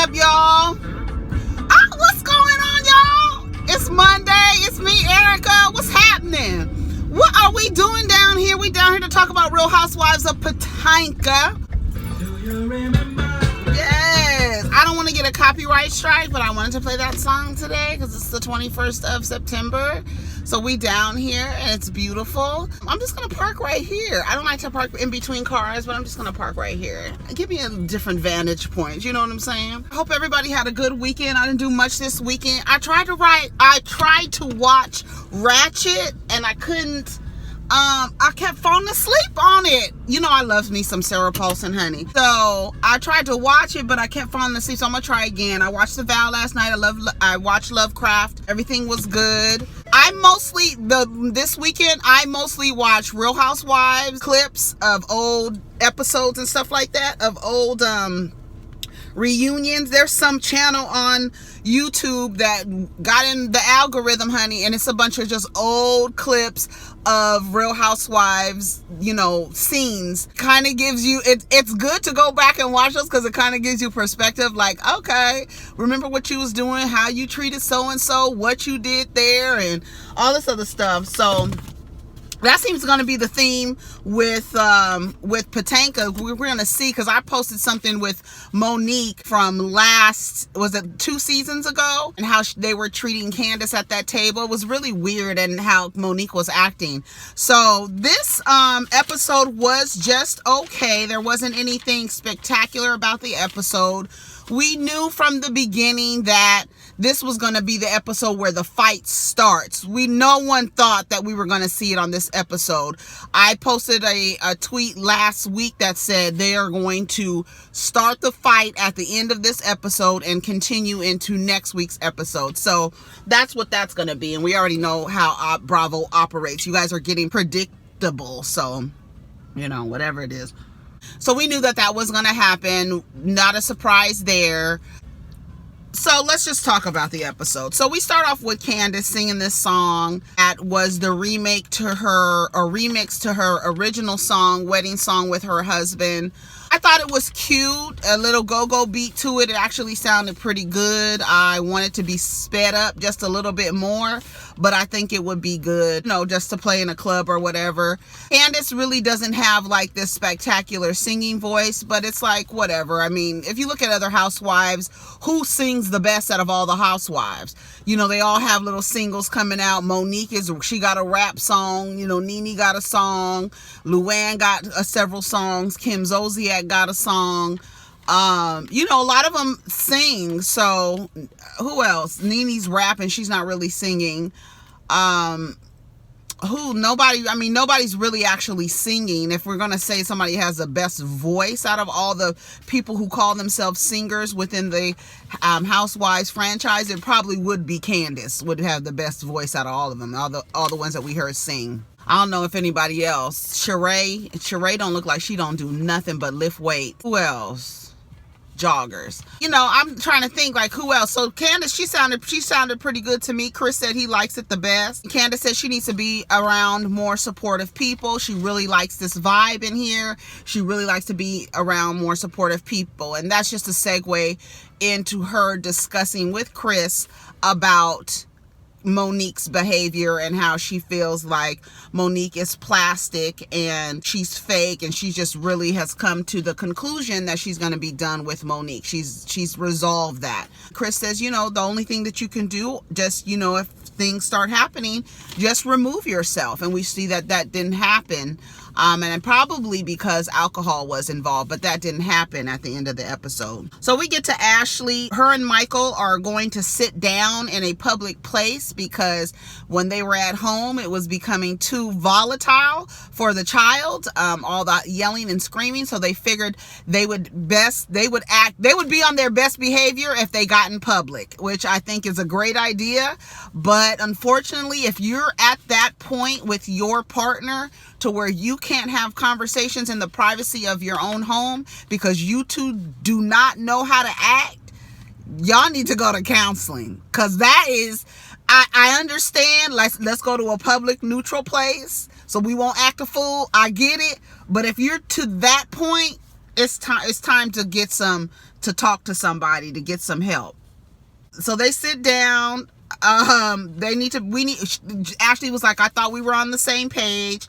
up, y'all? Oh, what's going on, y'all? It's Monday. It's me, Erica. What's happening? What are we doing down here? We down here to talk about Real Housewives of Potomac. Do you remember? Yes. I don't want to get a copyright strike, but I wanted to play that song today because it's the 21st of September. So we down here and it's beautiful. I'm just gonna park right here. I don't like to park in between cars, but I'm just gonna park right here. Give me a different vantage point, you know what I'm saying? I hope everybody had a good weekend. I didn't do much this weekend. I tried to watch Ratchet and I couldn't. I kept falling asleep on it. You know I love me some Sarah Paulson, honey. So I tried to watch it, but I kept falling asleep. So I'm gonna try again. I watched The Vow last night. I watched Lovecraft. Everything was good. This weekend I mostly watched Real Housewives clips of old episodes and stuff like that, of old reunions. There's some channel on YouTube that got in the algorithm, honey, and it's a bunch of just old clips of Real Housewives, you know, scenes. Kind of gives you, it's good to go back and watch those because it kind of gives you perspective, like, okay, remember what you was doing, how you treated so-and-so, what you did there, and all this other stuff. So that seems going to be the theme with Potomac. We're going to see, because I posted something with Monique from was it 2 seasons ago, and how they were treating Candace at that table. It was really weird, and how Monique was acting. So this episode was just okay. There wasn't anything spectacular about the episode. We knew from the beginning that this was going to be the episode where the fight starts. No one thought that we were going to see it on this episode. I posted a tweet last week that said they are going to start the fight at the end of this episode and continue into next week's episode. So that's what that's going to be. And we already know how Bravo operates. You guys are getting predictable. So, you know, whatever it is. So we knew that was going to happen. Not a surprise there. So let's just talk about the episode. So we start off with Candace singing this song that was the remix to her original song, wedding song with her husband. I thought it was cute, a little go-go beat to it. It actually sounded pretty good. I wanted to be sped up just a little bit more, but I think it would be good, you know, just to play in a club or whatever. Candace really doesn't have like this spectacular singing voice, but it's like, whatever. I mean, if you look at other housewives, who sings the best out of all the housewives? You know, they all have little singles coming out. Monique she got a rap song. You know, Nene got a song. Luann got several songs. Kim Zolciak got a song. You know, a lot of them sing. So who else? Nene's rapping. She's not really singing. Nobody's really actually singing. If we're going to say somebody has the best voice out of all the people who call themselves singers within the Housewives franchise, it probably would be Candace would have the best voice out of all of them. All the ones that we heard sing. I don't know if anybody else. Sheree don't look like she don't do nothing but lift weight. Who else? Joggers. You know, I'm trying to think like who else. So Candace, she sounded pretty good to me. Chris said he likes it the best. Candace said she needs to be around more supportive people. She really likes this vibe in here. She really likes to be around more supportive people. And that's just a segue into her discussing with Chris about Monique's behavior and how she feels like Monique is plastic and she's fake, and she just really has come to the conclusion that she's going to be done with Monique. She's resolved that. Chris says, you know, the only thing that you can do, just, you know, if things start happening, just remove yourself. And we see that didn't happen. And probably because alcohol was involved, but that didn't happen at the end of the episode. So we get to Ashley. Her and Michael are going to sit down in a public place because when they were at home, it was becoming too volatile for the child, all the yelling and screaming. So they figured they would be on their best behavior if they got in public, which I think is a great idea. But unfortunately, if you're at that point with your partner to where you can't have conversations in the privacy of your own home because you two do not know how to act, y'all need to go to counseling. Because that is, I understand, let's go to a public neutral place so we won't act a fool. I get it. But if you're to that point, it's time to get some to talk to somebody to get some help. So they sit down. Ashley was like, I thought we were on the same page.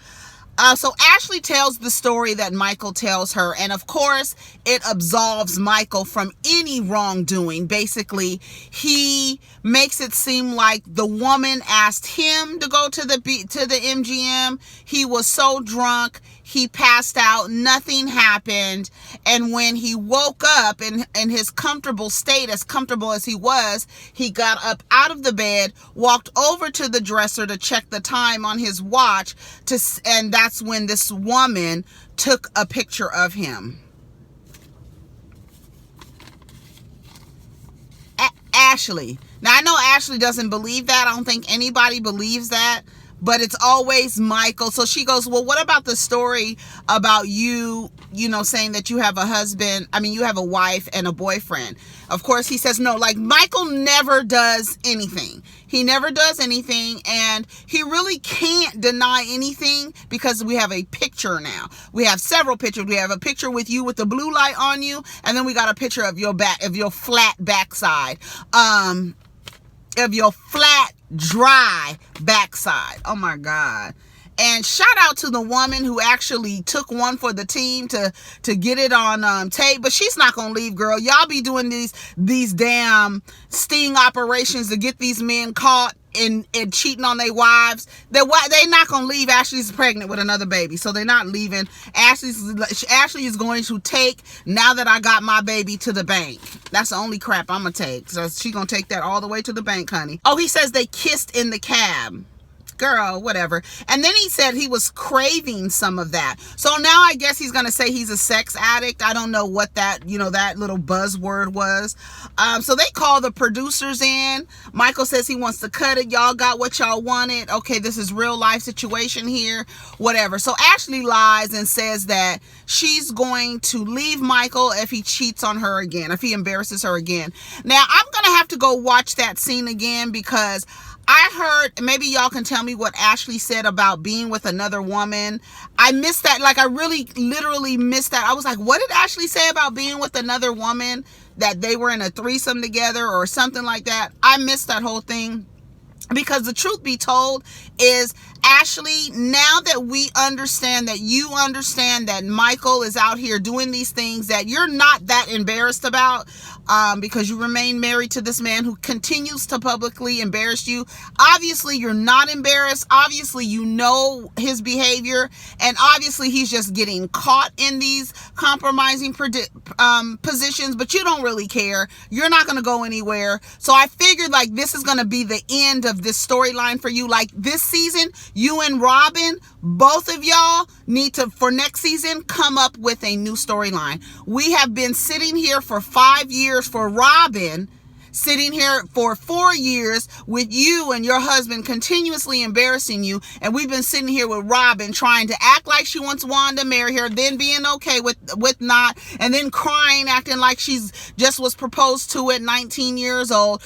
So Ashley tells the story that Michael tells her, and of course it absolves Michael from any wrongdoing. Basically, he makes it seem like the woman asked him to go to the MGM. He was so drunk, he passed out, nothing happened, and when he woke up in his comfortable state, as comfortable as he was, he got up out of the bed, walked over to the dresser to check the time on his watch, and that's when this woman took a picture of him. Ashley. Now, I know Ashley doesn't believe that. I don't think anybody believes that. But it's always Michael. So she goes, well, what about the story about you saying that you have you have a wife and a boyfriend? Of course, he says no. Like, Michael never does anything. He never does anything, and he really can't deny anything because we have a picture now. We have several pictures. We have a picture with you with the blue light on you, and then we got a picture of your flat backside. Of your flat, dry backside. Oh my God. And shout out to the woman who actually took one for the team to get it on tape, but she's not gonna leave, girl. Y'all be doing these damn sting operations to get these men caught and cheating on their wives. They're not gonna leave. Ashley's pregnant with another baby, so they're not leaving. Ashley is going to take, now that I got my baby, to the bank. That's the only crap I'm gonna take. So she's gonna take that all the way to the bank, honey. Oh, he says they kissed in the cab. Girl, whatever. And then he said he was craving some of that. So now I guess he's going to say he's a sex addict. I don't know what that little buzzword was. So they call the producers in. Michael says he wants to cut it. Y'all got what y'all wanted. Okay, this is real life situation here. Whatever. So Ashley lies and says that she's going to leave Michael if he cheats on her again, if he embarrasses her again. Now, I'm going to have to go watch that scene again because I heard, maybe y'all can tell me what Ashley said about being with another woman. I missed that. Like, I really literally missed that. I was like, what did Ashley say about being with another woman? That they were in a threesome together or something like that. I missed that whole thing. Because the truth be told is, Ashley, now that we understand, that you understand that Michael is out here doing these things that you're not that embarrassed about, because you remain married to this man who continues to publicly embarrass you. Obviously, you're not embarrassed. Obviously, you know his behavior, and obviously he's just getting caught in these compromising positions, but you don't really care. You're not going to go anywhere. So I figured, like, this is going to be the end of this storyline for you. Like, this season, you and Robin, both of y'all need to, for next season, come up with a new storyline. We have been sitting here for 5 years for Robin, sitting here for 4 years with you and your husband continuously embarrassing you, and we've been sitting here with Robin trying to act like she wants Wanda to marry her, then being okay with not, and then crying, acting like she's just was proposed to at 19 years old.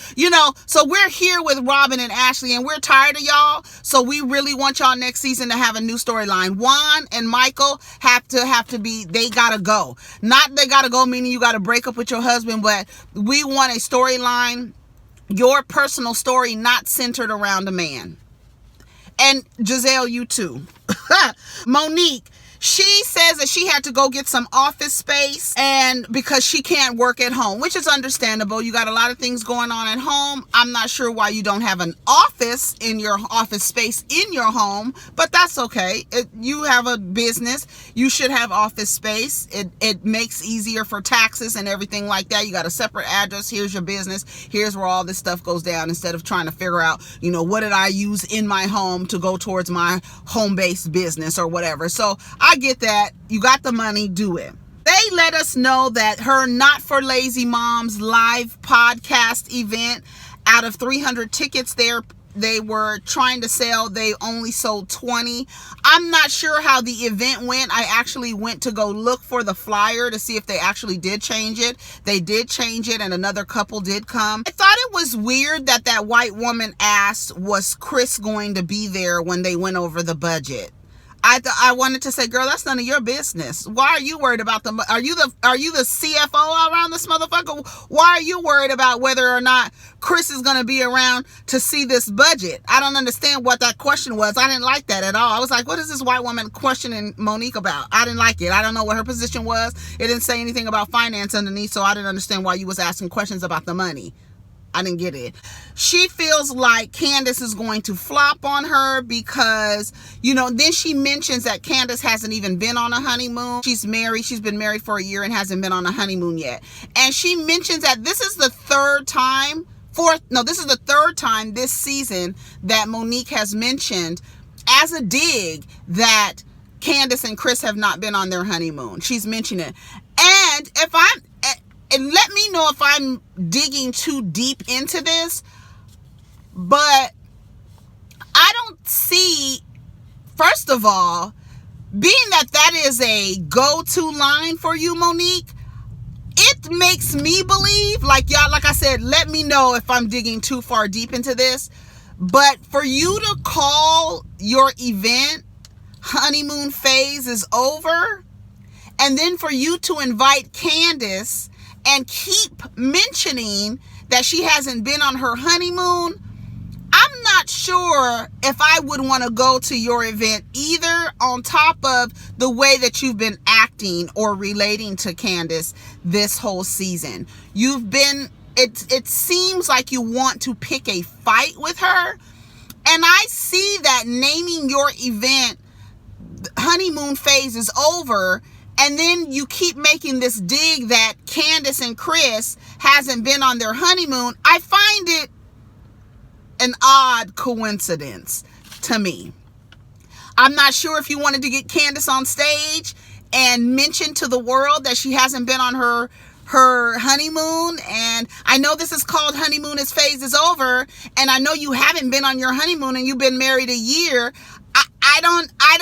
So we're here with Robin and Ashley, and we're tired of y'all. So we really want y'all next season to have a new storyline. Juan and Michael have to be, they gotta go. Not they gotta go meaning you gotta break up with your husband, but we want a storyline, your personal story, not centered around a man. And Gizelle, you too. Monique, she says that she had to go get some office space, and because she can't work at home, which is understandable. You got a lot of things going on at home. I'm not sure why you don't have an office space in your home, but that's okay. You have a business, you should have office space. It makes easier for taxes and everything like that. You got a separate address. Here's your business. Here's where all this stuff goes down, instead of trying to figure out, what did I use in my home to go towards my home-based business or whatever. So I get that. You got the money, do it. They let us know that her Not for Lazy Moms live podcast event, out of 300 tickets they were trying to sell, they only sold 20. I'm not sure how the event went. I actually went to go look for the flyer to see if they actually did change it. They did change it, and another couple did come. I thought it was weird that white woman asked, was Chris going to be there when they went over the budget? I wanted to say, girl, that's none of your business. Why are you worried about are you the CFO around this motherfucker? Why are you worried about whether or not Chris is going to be around to see this budget? I don't understand what that question was. I didn't like that at all. I was like, what is this white woman questioning Monique about? I didn't like it. I don't know what her position was. It didn't say anything about finance underneath, so I didn't understand why you was asking questions about the money. I didn't get it. She feels like Candace is going to flop on her because, then she mentions that Candace hasn't even been on a honeymoon. She's married. She's been married for a year and hasn't been on a honeymoon yet. And she mentions that this is the third time this season that Monique has mentioned as a dig that Candace and Chris have not been on their honeymoon. She's mentioned it. And let me know if I'm digging too deep into this, but I don't see, first of all, being that is a go-to line for you, Monique, it makes me believe, like I said, let me know if I'm digging too far deep into this, but for you to call your event honeymoon phase is over, and then for you to invite Candace and keep mentioning that she hasn't been on her honeymoon, I'm not sure if I would want to go to your event either, on top of the way that you've been acting or relating to Candace this whole season. It seems like you want to pick a fight with her, and I see that naming your event honeymoon phase is over, and then you keep making this dig that Candace and Chris hasn't been on their honeymoon. I find it an odd coincidence to me. I'm not sure if you wanted to get Candace on stage and mention to the world that she hasn't been on her honeymoon. And I know this is called honeymoon phase is over. And I know you haven't been on your honeymoon and you've been married a year.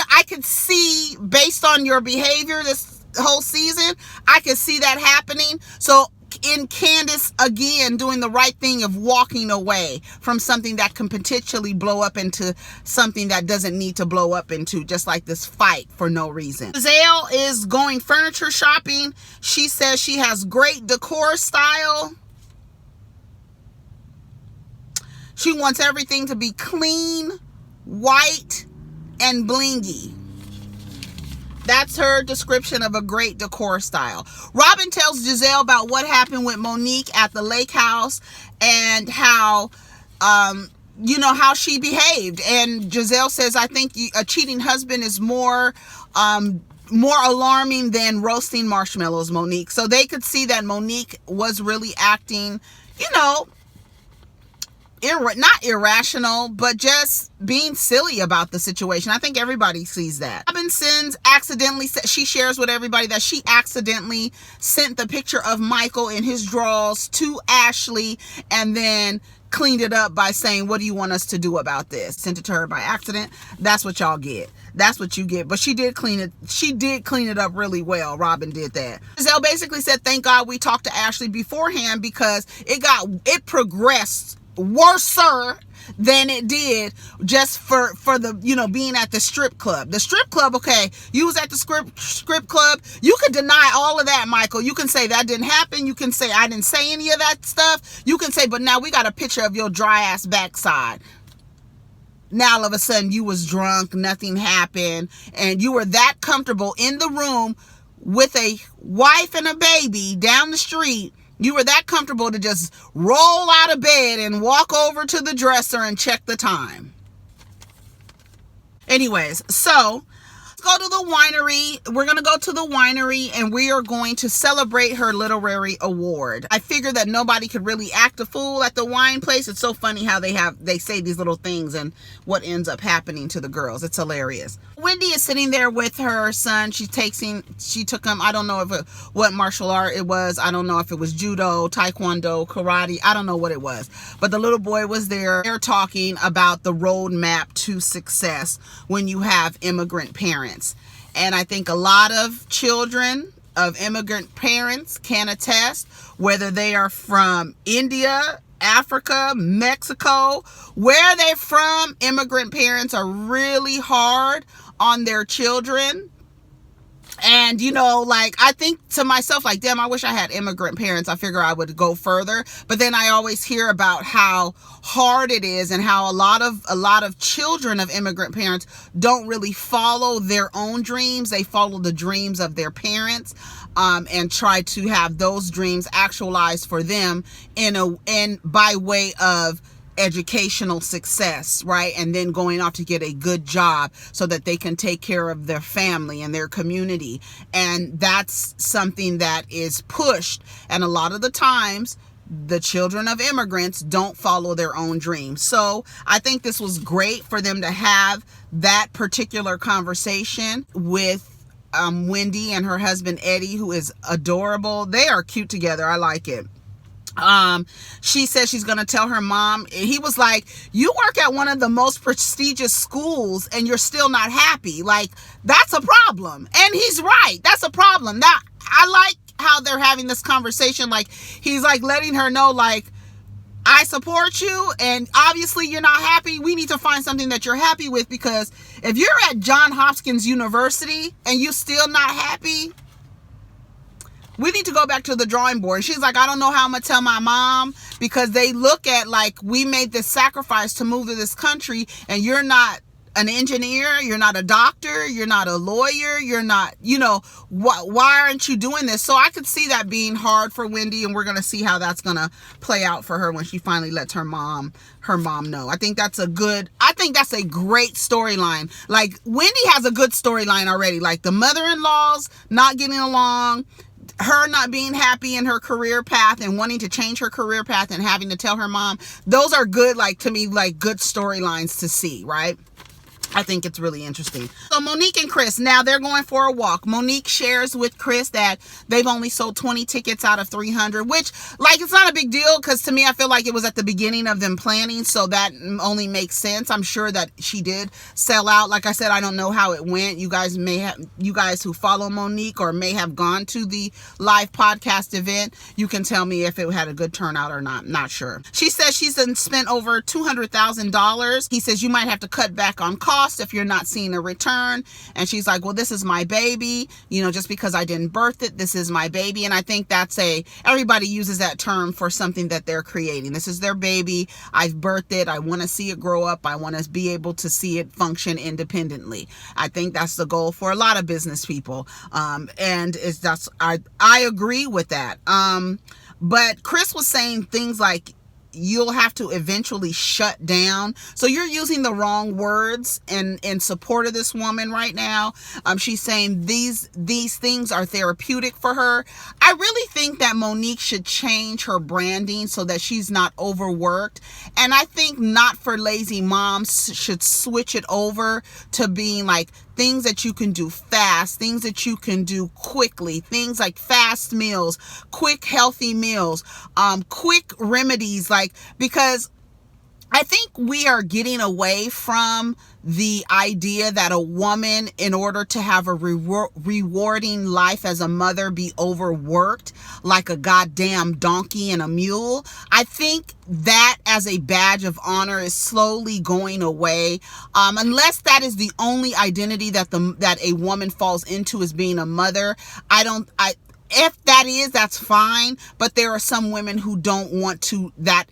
I could see, based on your behavior this whole season, I could see that happening. So in Candace, again, doing the right thing of walking away from something that can potentially blow up into something that doesn't need to blow up into, just like this fight for no reason. Gizelle is going furniture shopping. She says she has great decor style. She wants everything to be clean, white, and blingy. That's her description of a great decor style. Robin tells Gizelle about what happened with Monique at the lake house and how, how she behaved. And Gizelle says, I think a cheating husband is more alarming than roasting marshmallows, Monique. So they could see that Monique was really acting, not irrational, but just being silly about the situation. I think everybody sees that. Robin she shares with everybody that she accidentally sent the picture of Michael in his drawers to Ashley and then cleaned it up by saying, what do you want us to do about this? Sent it to her by accident. That's what y'all get. That's what you get. But she did clean it up really well. Robin did that. Gizelle basically said, thank God we talked to Ashley beforehand, because it progressed worser than it did just for the being at the strip club. The strip club, okay, you was at the strip club, you could deny all of that, Michael. You can say that didn't happen. You can say I didn't say any of that stuff. You can say, but now we got a picture of your dry ass backside. Now all of a sudden you was drunk, nothing happened, and you were that comfortable in the room with a wife and a baby down the street. You were that comfortable to just roll out of bed and walk over to the dresser and check the time. Anyways, so let's go to the winery. We're going to go to the winery and we are going to celebrate her literary award. I figured that nobody could really act a fool at the wine place. It's so funny how they say these little things and what ends up happening to the girls. It's hilarious. Wendy is sitting there with her son. She took him, I don't know what martial art it was. I don't know if it was judo, taekwondo, karate. I don't know what it was. But the little boy was there. They're talking about the roadmap to success when you have immigrant parents. And I think a lot of children of immigrant parents can attest, whether they are from India, Africa, Mexico, where they're from, immigrant parents are really hard on their children. And, you know, like, I think to myself, like, damn, I wish I had immigrant parents. I figure I would go further. But then I always hear about how hard it is and how a lot of children of immigrant parents don't really follow their own dreams. They follow the dreams of their parents, and try to have those dreams actualized for them in by way of educational success, right? And then going off to get a good job so that they can take care of their family and their community. And that's something that is pushed. And a lot of the times, the children of immigrants don't follow their own dreams. So I think this was great for them to have that particular conversation with Wendy and her husband Eddie, who is adorable. They are cute together. I like it. She says she's going to tell her mom. He was like, you work at one of the most prestigious schools and you're still not happy. Like, that's a problem. And he's right. That's a problem. That I like how they're having this conversation. Like, he's like letting her know, like, I support you, and obviously you're not happy. We need to find something that you're happy with, because if you're at Johns Hopkins University and you're still not happy, we need to go back to the drawing board. She's like, I don't know how I'm going to tell my mom, because they look at, like, we made this sacrifice to move to this country, and you're not an engineer, you're not a doctor, you're not a lawyer, you're not, you know, why aren't you doing this? So I could see that being hard for Wendy, and we're going to see how that's going to play out for her when she finally lets her mom know. I think that's a great storyline. Like, Wendy has a good storyline already. Like, the mother-in-laws not getting along, her not being happy in her career path and wanting to change her career path and having to tell her mom. Those are good, like, to me, like, good storylines to see, right? I think it's really interesting. So Monique and Chris, now they're going for a walk. Monique shares with Chris that they've only sold 20 tickets out of 300, which, like, it's not a big deal, because to me, I feel like it was at the beginning of them planning, so that only makes sense. I'm sure that she did sell out. Like I said, I don't know how it went. You guys who follow Monique or may have gone to the live podcast event, you can tell me if it had a good turnout or not. Not sure. She says she's spent over $200,000. He says you might have to cut back on costs if you're not seeing a return. And she's like, well, this is my baby, you know, just because I didn't birth it, this is my baby. And I think everybody uses that term for something that they're creating. This is their baby. I've birthed it. I want to see it grow up. I want to be able to see it function independently. I think that's the goal for a lot of business people. I agree with that. But Chris was saying things like, you'll have to eventually shut down. So you're using the wrong words in support of this woman right now. She's saying these things are therapeutic for her. I really think that Monique should change her branding so that she's not overworked. And I think Not for Lazy Moms should switch it over to being like things that you can do fast, things that you can do quickly, things like fast meals, quick healthy meals, quick remedies, like, because I think we are getting away from the idea that a woman, in order to have a rewarding life as a mother, be overworked like a goddamn donkey and a mule. I think that as a badge of honor is slowly going away, unless that is the only identity that a woman falls into, is being a mother. If that is, that's fine. But there are some women who don't want that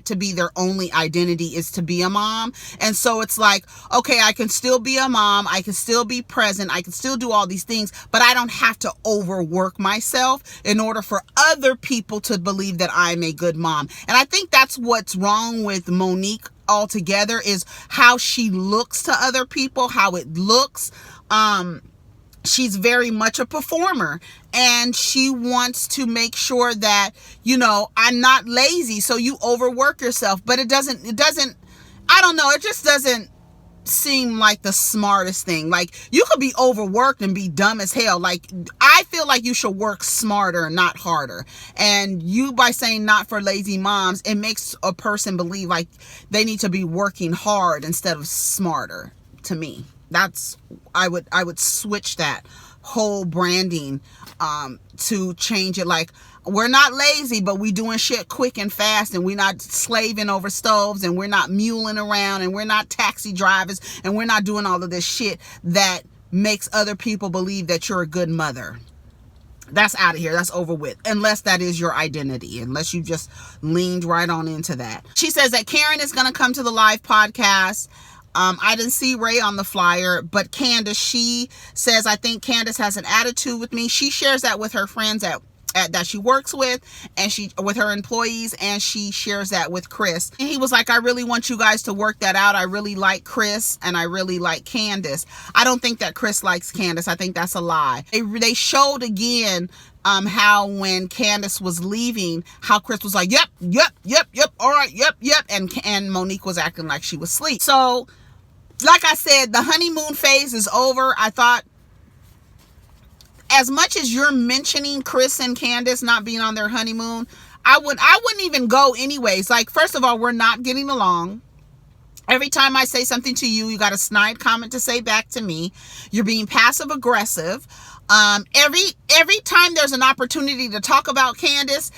to be their only identity, is to be a mom. And so it's like, okay, I can still be a mom. I can still be present. I can still do all these things, but I don't have to overwork myself in order for other people to believe that I'm a good mom. And I think that's what's wrong with Monique altogether, is how she looks to other people, how it looks. She's very much a performer, and she wants to make sure that, you know, I'm not lazy, so you overwork yourself. But it doesn't, I don't know, it just doesn't seem like the smartest thing. Like, you could be overworked and be dumb as hell. Like, I feel like you should work smarter, not harder. And you, by saying Not for Lazy Moms, it makes a person believe like they need to be working hard instead of smarter, to me. I would switch that whole branding to change it. Like, We're not lazy, but we doing shit quick and fast, and we're not slaving over stoves, and we're not muling around, and we're not taxi drivers, and we're not doing all of this shit that makes other people believe that you're a good mother. That's out of here. That's over with. Unless that is your identity. Unless you just leaned right on into that. She says that Karen is going to come to the live podcast. I didn't see Ray on the flyer, but Candace, she says, I think Candace has an attitude with me. She shares that with her friends that she works with, and she with her employees, and she shares that with Chris. And he was like, I really want you guys to work that out. I really like Chris, and I really like Candace. I don't think that Chris likes Candace. I think that's a lie. They showed again how when Candace was leaving, how Chris was like, yep, all right, yep, and Monique was acting like she was asleep. So like I said, the honeymoon phase is over. I thought, as much as you're mentioning Chris and Candace not being on their honeymoon, I wouldn't even go anyways. Like, first of all, we're not getting along. Every time I say something to you, you got a snide comment to say back to me. You're being passive aggressive. Every time there's an opportunity to talk about Candace,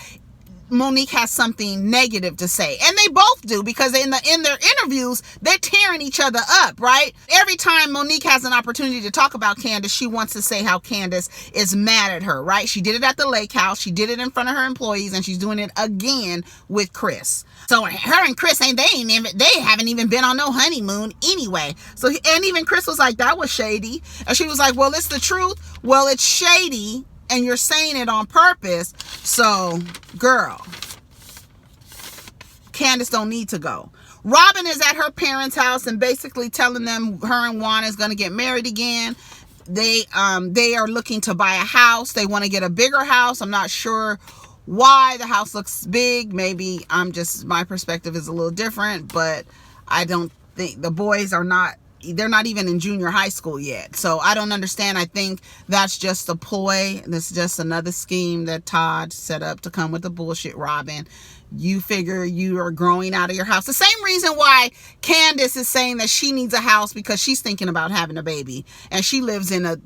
Monique has something negative to say, and they both do, because in their interviews they're tearing each other up, right? Every time Monique has an opportunity to talk about Candace, she wants to say how Candace is mad at her, right? She did it at the lake house, she did it in front of her employees, and she's doing it again with Chris. So her and Chris they haven't even been on no honeymoon anyway. So, and even Chris was like, that was shady, and she was like, well, it's the truth. Well, it's shady, and you're saying it on purpose. So, girl, Candace don't need to go. Robin is at her parents' house and basically telling them her and Juan is going to get married again. They are looking to buy a house. They want to get a bigger house. I'm not sure why the house looks big. Maybe my perspective is a little different, but I don't think the boys are not. They're not even in junior high school yet. So I don't understand. I think that's just a ploy. This is just another scheme that Todd set up to come with the bullshit, Robin. You figure you are growing out of your house. The same reason why Candace is saying that she needs a house, because she's thinking about having a baby. And she lives in a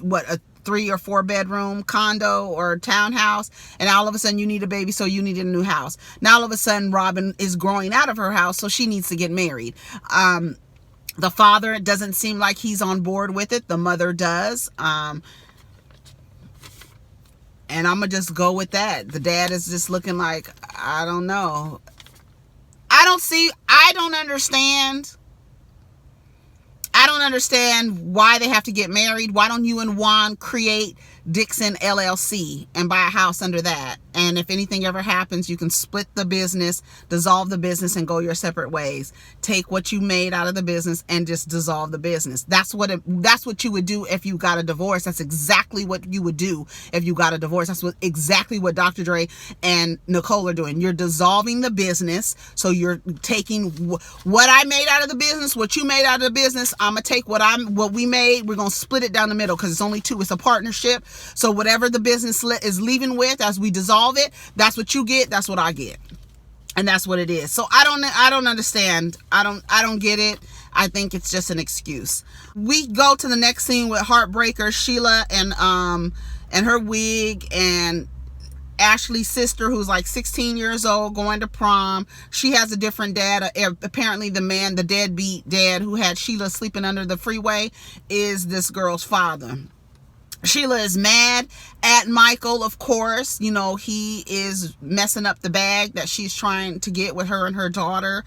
3 or 4 bedroom condo or townhouse, and all of a sudden you need a baby, so you need a new house. Now all of a sudden Robin is growing out of her house, so she needs to get married. The father doesn't seem like he's on board with it. The mother does. And I'm going to just go with that. The dad is just looking like, I don't know. I don't understand. I don't understand why they have to get married. Why don't you and Juan create Dixon LLC and buy a house under that? And if anything ever happens, you can split the business, dissolve the business, and go your separate ways. Take what you made out of the business and just dissolve the business. That's what you would do if you got a divorce. That's exactly what you would do if you got a divorce. That's exactly what Dr. Dre and Nicole are doing. You're dissolving the business. So you're taking what I made out of the business, what you made out of the business. I'm gonna take what we made. We're gonna split it down the middle, because it's only 2. It's a partnership. So whatever the business is leaving with, as we dissolve it, that's what you get, that's what I get, and that's what it is. So I don't understand. I don't get it. I think it's just an excuse. We go to the next scene with Heartbreaker, Sheila, and her wig, and Ashley's sister, who's like 16 years old, going to prom. She has a different dad. Apparently the deadbeat dad who had Sheila sleeping under the freeway is this girl's father. Sheila is mad at Michael, of course. You know, he is messing up the bag that she's trying to get with her and her daughter.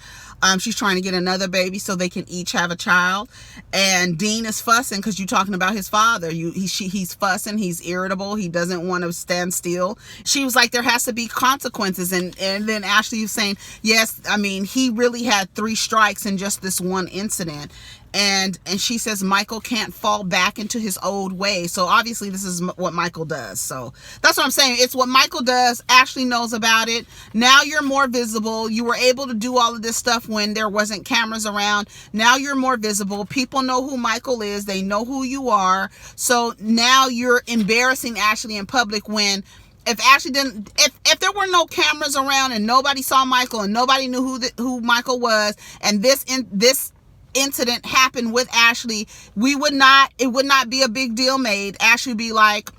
She's trying to get another baby so they can each have a child. And Dean is fussing because you're talking about his father. He's fussing. He's irritable. He doesn't want to stand still. She was like, there has to be consequences. And then Ashley was saying, yes, I mean, he really had 3 strikes in just this one incident. And she says Michael can't fall back into his old way. So obviously this is what Michael does. So that's what I'm saying. It's what Michael does. Ashley knows about it. Now you're more visible. You were able to do all of this stuff when there wasn't cameras around. Now you're more visible. People know who Michael is. They know who you are. So now you're embarrassing Ashley in public, when if Ashley didn't, if there were no cameras around and nobody saw Michael and nobody knew who Michael was, and this incident happened with Ashley, it would not be a big deal made. Ashley would be like,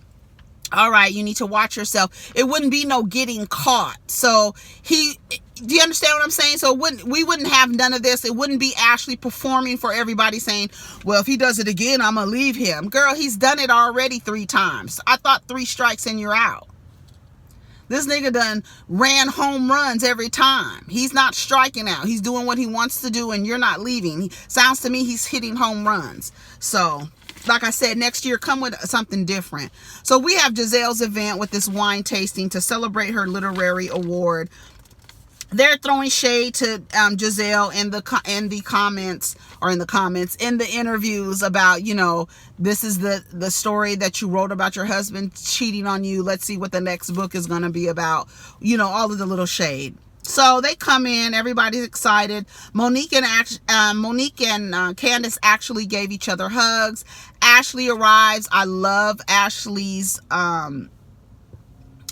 All right, you need to watch yourself. It wouldn't be no getting caught. So do you understand what I'm saying? So we wouldn't have none of this. It wouldn't be Ashley performing for everybody saying, well, if he does it again, I'm going to leave him. Girl, he's done it already 3 times. I thought 3 strikes and you're out. This nigga done ran home runs every time. He's not striking out. He's doing what he wants to do and you're not leaving. Sounds to me he's hitting home runs. So, like I said, next year, come with something different. So we have Gizelle's event with this wine tasting to celebrate her literary award. They're throwing shade to Gizelle in the comments, in the interviews about, you know, this is the story that you wrote about your husband cheating on you. Let's see what the next book is going to be about. You know, all of the little shade. So they come in, everybody's excited. Monique and Candace actually gave each other hugs. Ashley arrives. I love Ashley's,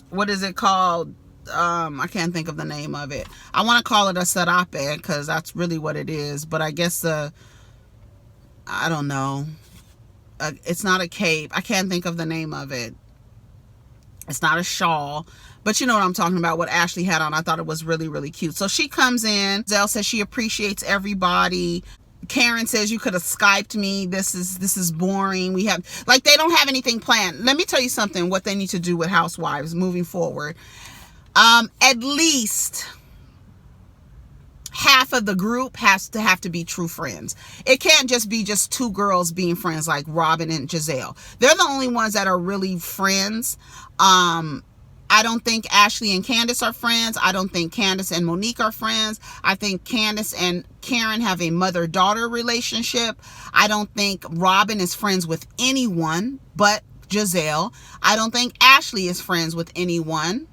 what is it called? I can't think of the name of it. I want to call it a serape because that's really what it is. But I guess I don't know. It's not a cape. I can't think of the name of it. It's not a shawl. But you know what I'm talking about, what Ashley had on. I thought it was really, really cute. So she comes in. Gizelle says she appreciates everybody. Karen says, you could have Skyped me. This is boring. We have, like, they don't have anything planned. Let me tell you something, what they need to do with Housewives moving forward. At least half of the group has to be true friends. It can't just be just 2 girls being friends like Robin and Gizelle. They're the only ones that are really friends. I don't think Ashley and Candace are friends. I don't think Candace and Monique are friends. I think Candace and Karen have a mother-daughter relationship. I don't think Robin is friends with anyone but Gizelle. I don't think Ashley is friends with anyone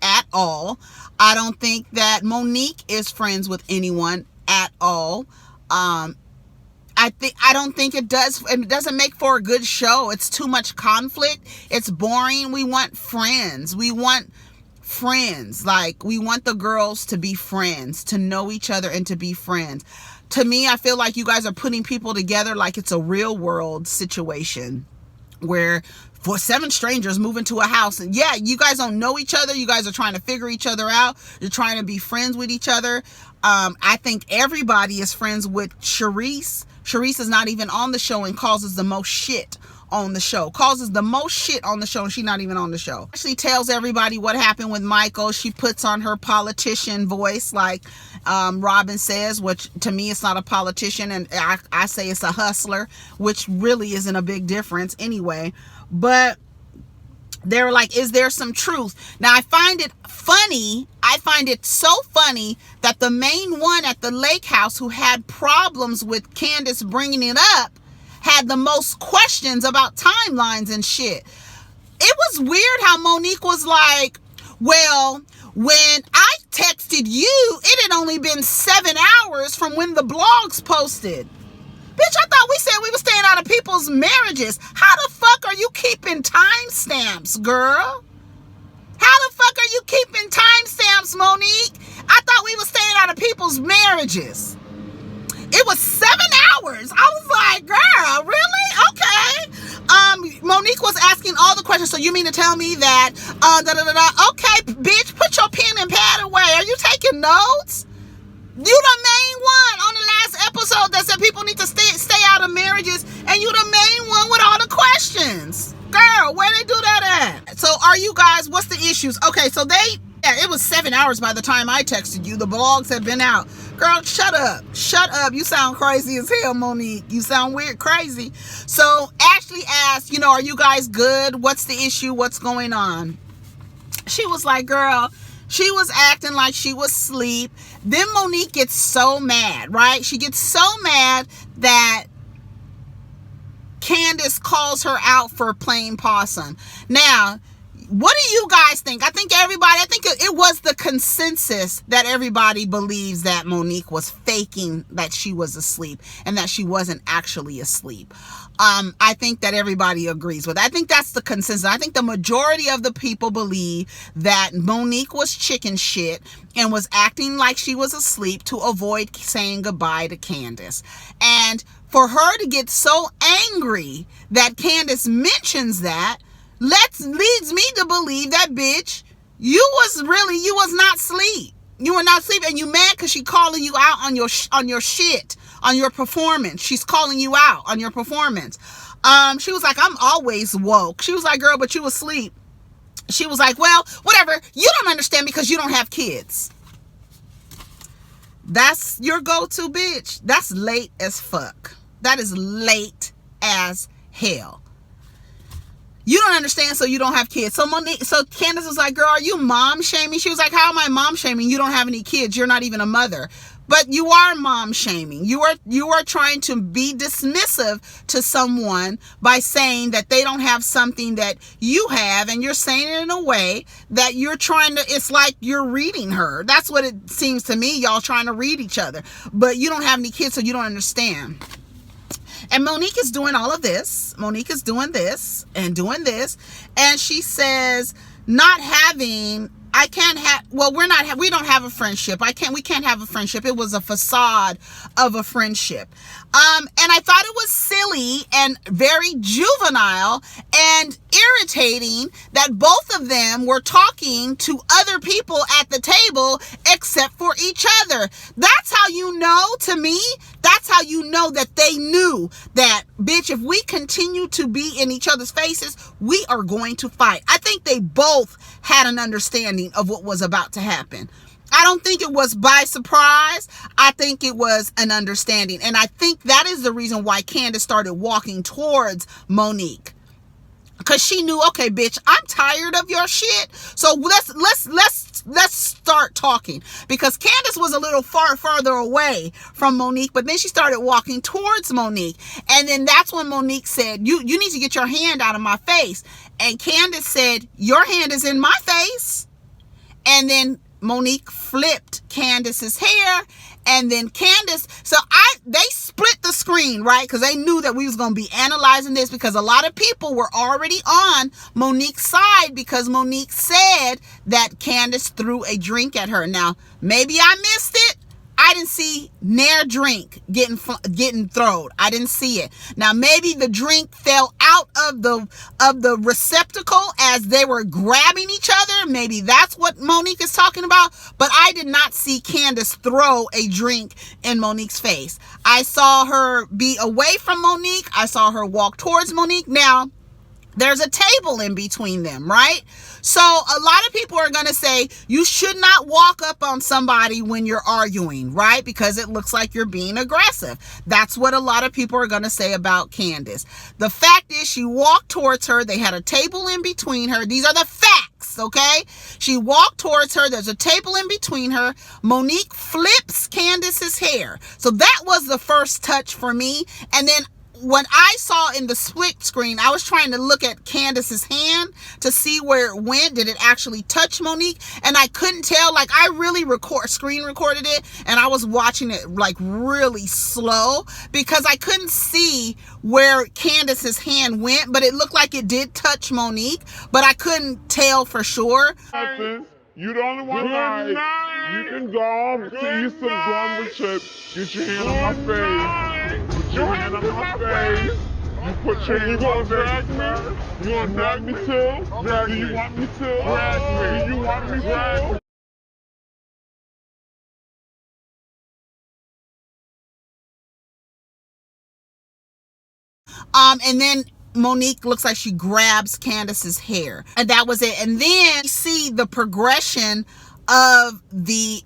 at all. I don't think that Monique is friends with anyone at all. I don't think it doesn't make for a good show. It's too much conflict. It's boring. We want friends. We want friends. Like, we want the girls to be friends, to know each other and to be friends. To me, I feel like you guys are putting people together like it's a real world situation where for 7 strangers move into a house and yeah, you guys don't know each other. You guys are trying to figure each other out. You're trying to be friends with each other. I think everybody is friends with Charisse. Charisse is not even on the show and causes the most shit on the show. And she's not even on the show. She tells everybody what happened with Michael. She puts on her politician voice like Robin says, which to me it's not a politician, and I say it's a hustler, which really isn't a big difference anyway. But they're like, is there some truth? Now, I find it funny. I find it so funny that the main one at the lake house who had problems with Candace bringing it up had the most questions about timelines and shit. It was weird how Monique was like, well, when I texted you, it had only been 7 hours from when the blogs posted. Bitch, I thought we said we were staying out of people's marriages. How the fuck are you keeping timestamps, girl? How the fuck are you keeping timestamps, Monique? I thought we were staying out of people's marriages. It was 7 hours. I was like, girl, really? Okay. Monique was asking all the questions. So you mean to tell me that, okay, bitch, put your pen and pad away. Are you taking notes? You the main one on the last episode that said people need to stay out of marriages, and you the main one with all the questions. Girl, where they do that at? So are you guys, what's the issues? Okay, so it was 7 hours by the time I texted you. The blogs have been out. Girl, shut up. Shut up. You sound crazy as hell, Monique. You sound weird, crazy. So Ashley asked, are you guys good? What's the issue? What's going on? She was like, girl, she was acting like she was asleep. Then Monique gets so mad, right? She gets so mad that Candace calls her out for playing possum. Now, what do you guys think? I think it was the consensus that everybody believes that Monique was faking that she was asleep and that she wasn't actually asleep. I think that everybody agrees with. I think that's the consensus. I think the majority of the people believe that Monique was chicken shit and was acting like she was asleep to avoid saying goodbye to Candace. And for her to get so angry that Candace mentions that leads me to believe that, bitch, you was not asleep. You were not asleep, and you mad because she calling you out on your shit, on your performance. She's calling you out on your performance. She was like, I'm always woke. She was like, girl, but you asleep. She was like, well, whatever. You don't understand because you don't have kids. That's your go-to, bitch. That's late as fuck. That is late as hell. You don't understand, so you don't have kids. So Candace was like, girl, are you mom shaming? She was like, how am I mom shaming? You don't have any kids. You're not even a mother. But you are mom shaming. You are trying to be dismissive to someone by saying that they don't have something that you have, and you're saying it in a way that you're trying to, it's like you're reading her. That's what it seems to me. Y'all trying to read each other. But you don't have any kids, so you don't understand. And Monique is doing all of this. Monique is doing this and doing this. And she says, we don't have a friendship. We can't have a friendship. It was a facade of a friendship. And I thought it was silly and very juvenile and irritating that both of them were talking to other people at the table except for each other. That's how you know, to me, that's how you know that they knew that, bitch, if we continue to be in each other's faces, we are going to fight. I think they both had an understanding of what was about to happen. I don't think it was by surprise. I think it was an understanding. And I think that is the reason why Candace started walking towards Monique. Because she knew, okay, bitch, I'm tired of your shit. So let's start talking. Because Candace was a little farther away from Monique, but then she started walking towards Monique. And then that's when Monique said, you need to get your hand out of my face. And Candace said, your hand is in my face. And then Monique flipped Candace's hair, and then Candace, they split the screen, right? Because they knew that we was going to be analyzing this, because a lot of people were already on Monique's side because Monique said that Candace threw a drink at her. Now, maybe I missed it. I didn't see near drink getting thrown. I didn't see it. Now maybe the drink fell out of the receptacle as they were grabbing each other. Maybe that's what Monique is talking about. But I did not see Candace throw a drink in Monique's face. I saw her be away from Monique. I saw her walk towards Monique. Now, there's a table in between them, right? So a lot of people are going to say you should not walk up on somebody when you're arguing, right? Because it looks like you're being aggressive. That's what a lot of people are going to say about Candace. The fact is, she walked towards her. They had a table in between her. These are the facts, okay? She walked towards her. There's a table in between her. Monique flips Candace's hair. So that was the first touch for me. And then when I saw in the split screen, I was trying to look at Candace's hand to see where it went. Did it actually touch Monique? And I couldn't tell. Like, I really screen recorded it, and I was watching it like really slow because I couldn't see where Candace's hand went, but it looked like it did touch Monique, but I couldn't tell for sure. You the only one night. You can go to you some gum with chips. Get your hand on my face. Put your hand on my face. You put your hand on my face. You wanna drag me too? Do you want me to? Do you want me to? And then Monique looks like she grabs Candace's hair, and that was it. And then you see the progression of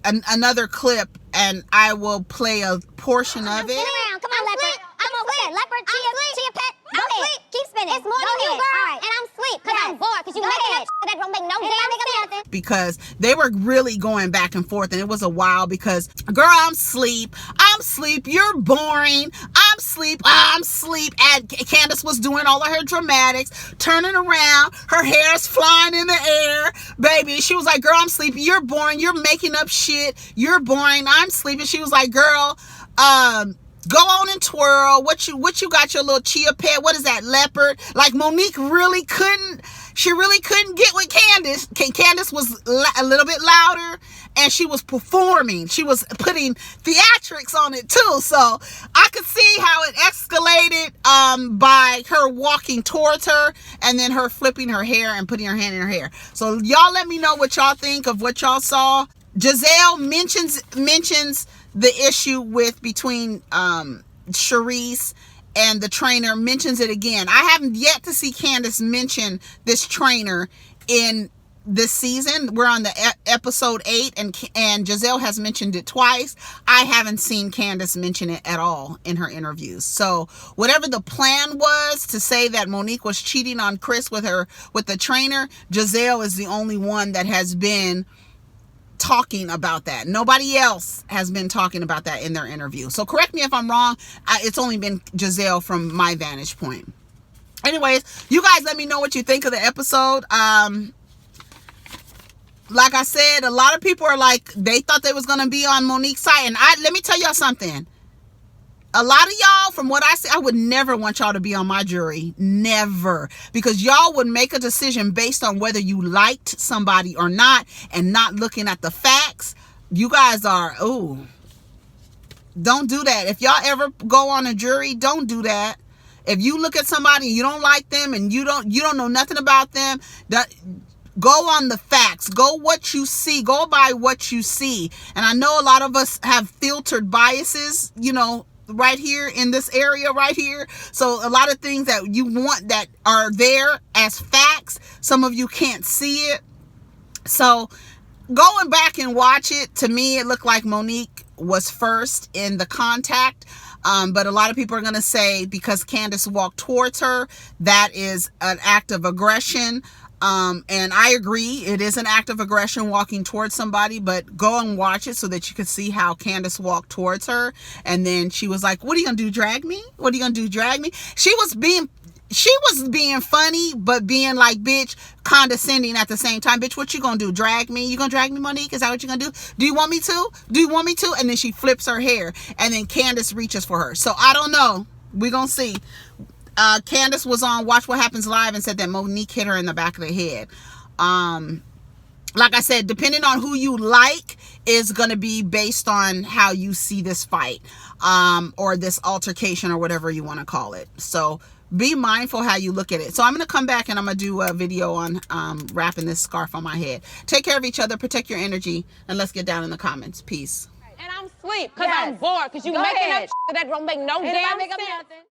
another clip, and I will play a portion of it. Come on, leopard. I'm asleep. Leopard, chia pet. Go ahead. Keep spinning. It's more than you, girl. Right. And I'm asleep because I'm bored. Because you making up that don't make no damn sense. Because they were really going back and forth, and it was a while because, girl, I'm asleep. You're boring. I'm asleep. And Candace was doing all of her dramatics, turning around. Her hair's flying in the air. Baby, she was like, girl, I'm sleepy. You're boring. You're making up shit. You're boring. I'm sleeping. She was like, girl, Go on and twirl. What you got your little chia pet? What is that, leopard? Like Monique really couldn't get with Candace. Candace was a little bit louder and she was performing. She was putting theatrics on it too. So I could see how it escalated by her walking towards her and then her flipping her hair and putting her hand in her hair. So y'all let me know what y'all think of what y'all saw. Gizelle mentions the issue with between Charisse and the trainer, mentions it again. I haven't yet to see Candace mention this trainer in this season. We're on the episode 8 and Gizelle has mentioned it twice. I haven't seen Candace mention it at all in her interviews. So whatever the plan was to say that Monique was cheating on Chris with the trainer, Gizelle is the only one that has been talking about that. Nobody else has been talking about that in their interview. So correct me if I'm wrong. It's only been Gizelle from my vantage point. Anyways, you guys let me know what you think of the episode. Like I said, a lot of people are like, they thought they was going to be on Monique's side. And let me tell y'all something. A lot of y'all, from what I see, I would never want y'all to be on my jury. Never. Because y'all would make a decision based on whether you liked somebody or not and not looking at the facts. You guys are, ooh. Don't do that. If y'all ever go on a jury, don't do that. If you look at somebody and you don't like them and you don't know nothing about them, go on the facts. Go what you see. Go by what you see. And I know a lot of us have filtered biases, right here in this area right here. So a lot of things that you want that are there as facts, some of you can't see it. So going back and watch it, to me it looked like Monique was first in the contact. But a lot of people are going to say because Candace walked towards her, that is an act of aggression. And I agree, it is an act of aggression walking towards somebody, but go and watch it so that you can see how Candace walked towards her. And then she was like, what are you gonna do, drag me? What are you gonna do, drag me? She was being funny, but being like, bitch, condescending at the same time. Bitch, what you gonna do, drag me? You gonna drag me, Monique? Is that what you gonna do? Do you want me to? Do you want me to? And then she flips her hair and then Candace reaches for her. So I don't know, we're gonna see. Candace was on Watch What Happens Live and said that Monique hit her in the back of the head. Like I said, depending on who you like is going to be based on how you see this fight, or this altercation or whatever you want to call it. So be mindful how you look at it. So I'm going to come back and I'm going to do a video on wrapping this scarf on my head. Take care of each other, protect your energy, and let's get down in the comments. Peace. And I'm asleep because I'm bored because you making up that don't make no damn sense.